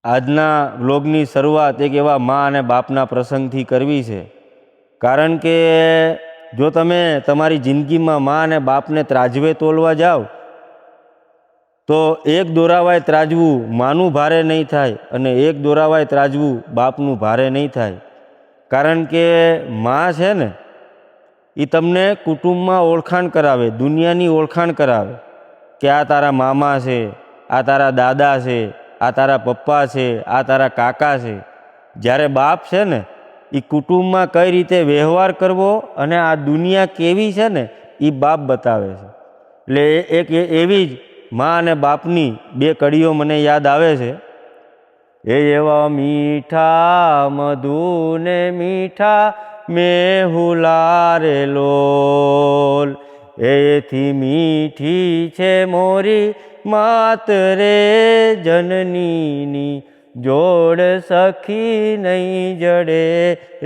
આજના બ્લોગની શરૂઆત એક એવા મા અને બાપના પ્રસંગથી કરવી છે, કારણ કે જો તમે તમારી જિંદગીમાં મા અને બાપને ત્રાજવે તોલવા જાઓ તો એક દોરાવાય ત્રાજવું માનું ભારે નહીં થાય અને એક દોરાવાય ત્રાજવું બાપનું ભારે નહીં થાય. કારણ કે મા છે ને એ તમને કુટુંબમાં ઓળખાણ કરાવે, દુનિયાની ઓળખાણ કરાવે કે આ તારા મામા છે, આ તારા દાદા છે, આ તારા પપ્પા છે, આ તારા કાકા છે. જ્યારે બાપ છે ને એ કુટુંબમાં કઈ રીતે વ્યવહાર કરવો અને આ દુનિયા કેવી છે ને એ બાપ બતાવે છે. એટલે એક એવી જ મા અને બાપની બે કડીઓ મને યાદ આવે છે. એ એવા મીઠા મધુને મીઠા મેહુલા રે લોલ, એથી મીઠી છે મોરી માત રે જનનીની, જોડ સખી નહીં જડે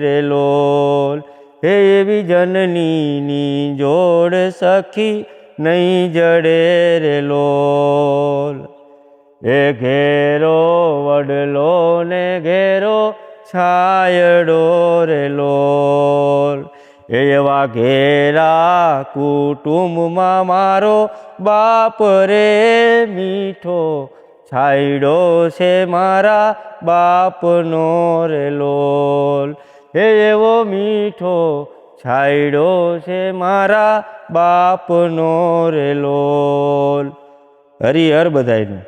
રે લોલ. હે એવી જનનીની જોડ સખી નહીં જડે રે લોલ. એ ઘેરો વડલો ને ઘેરો છાયડો રે લોલ, એવા ઘેરા કુટુંબમાં મારો બાપ રે મીઠો છાયડો છે મારા બાપનો રે લોલ. એવો મીઠો છાયડો છે મારા બાપનો રે લોલ. હરિહર બધાયને.